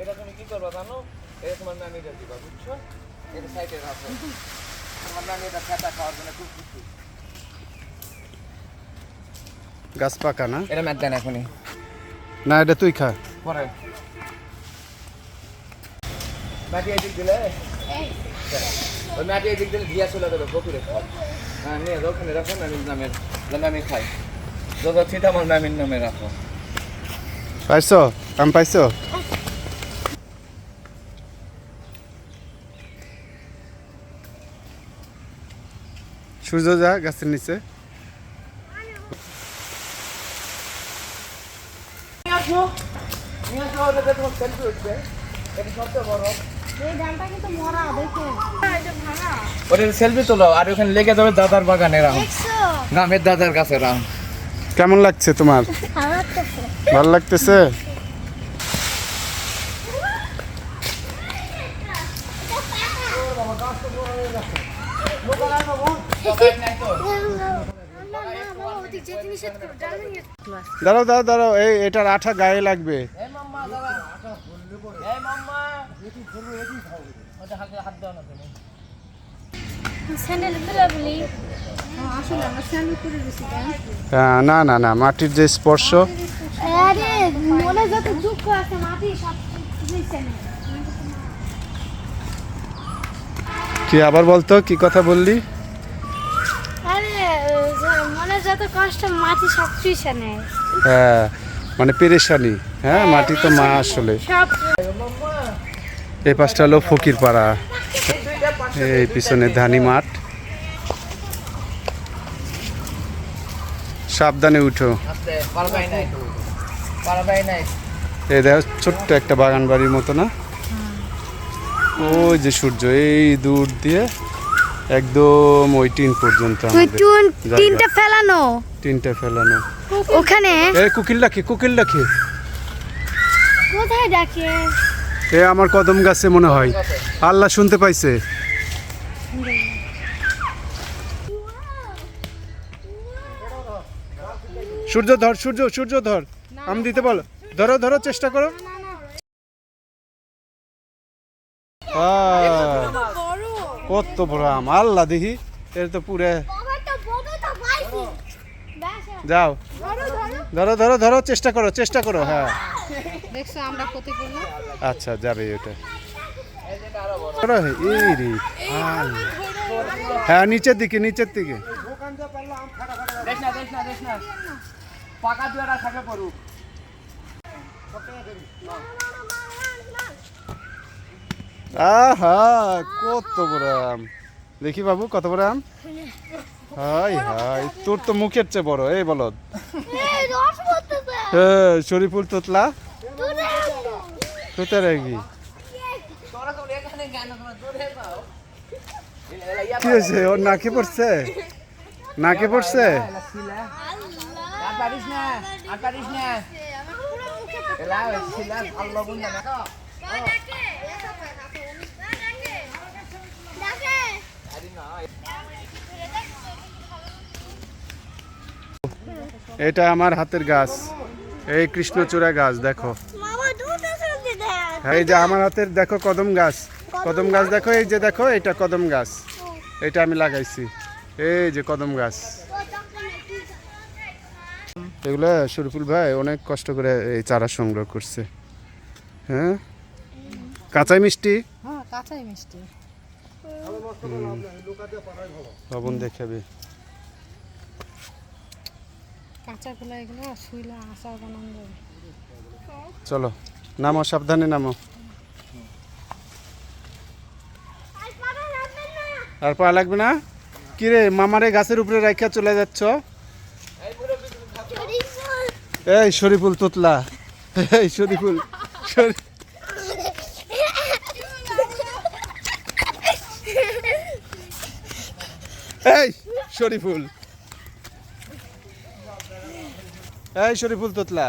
এটা তুমি কি করবা জানো? এটা তোমার নানিটা দিবা, বুঝছো? এটা সাইডে রাখো। তোমার নানি এটা খেতা খাওয়ার জন্য খুব খুশি। গাছ পাকা না? এটা ম্যাট দেন এখনই। না এটা তুই খা। পরে মাটি এদিক দিলে ওই মাটি এদিক দিলে ঘিয়া চলে যাবে বকুরে খাও। হ্যাঁ নিয়ে ওখানে রাখো, নামির নামের নামি খাই। যত ঠিক আমার নামির নামে রাখো। পাইছো? আম পাইছো? সূর্য যা গাছের নিচে। সেলফি তোলো আর ওখানে লেগে যাবে দাদার বাগানে রাম, গ্রামের দাদার কাছে রাম। কেমন লাগছে তোমার? ভালো লাগতেছে? দাঁড়াও দাঁড়াও দাঁড়াও, এই এটার আঠা গায়ে লাগবে। না না না, মাটির যে স্পর্শ। কি আবার বলতো, কি কথা বললি? যত কষ্ট মাটি সব চুষে নেয়। হ্যাঁ মানে পেরেশানি। হ্যাঁ মাটি তো মা আসলে। এই পাশটা হলো ফকির পাড়া, এই পিছনে ধানি মাঠ। সাবধানে উঠো। এই দেখো ছোট্ট একটা বাগান বাড়ির মতো না? ওই যে সূর্য এই দূর দিয়ে একদম ওই টিন পর্যন্ত। তিনটা ফেলানো, তিনটা ফেলানো ওখানে। এই কুকিল ডাকে, কুকিল ডাকে। কোথায় ডাকে? এ আমার কদম গাছে মনে হয়। আল্লাহ শুনতে পাইছে। সূর্য ধর, সূর্য সূর্য ধর, আম দিতে বলো। ধরো ধরো, চেষ্টা করো। কত বড় আম, আল্লাহ দেখি। এর তো পুরে। যাও ধরো ধরো ধরো, চেষ্টা করো চেষ্টা করো। হ্যাঁ আচ্ছা যাবে ওটা। এই রে হ্যাঁ, নিচের দিকে নিচের দিকে। আহা কত বড় আম, দেখি বাবু কত বড় আম। হাই হাই, তোর তো মুখের চেয়ে বড়। এই বলদ। হ্যাঁ শরীফুল তোতলা কোথায় রেখি? কি হয়েছে ওর? নাকে পড়ছে, নাকে পড়ছে। এটা আমার হাতের গাছ, এই কৃষ্ণচূড়া গাছ দেখো। এই যে আমার হাতের দেখো কদম গাছ, কদম গাছ দেখো। এই যে দেখো এটা কদম গাছ, এটা আমি লাগাইছি। এই যে কদম গাছ। এগুলো শরীফুল ভাই অনেক কষ্ট করে এই চারা সংগ্রহ করছে। হ্যাঁ কাঁচাই মিষ্টি, কাঁচাই মিষ্টি। লবণ দেখাবে। কাঁচা গুলা এগুলো শুইলা আচার বানানো। চলো নামো, সাবধানে নামো। আর পা লাগবে না? কিরে মামারে গাছের উপরে রাখা চলে যাচ্ছ? এই শরীফুল তোতলা, এই শরীফুল এই শরীফুল, এই শরীফুল তোতলা।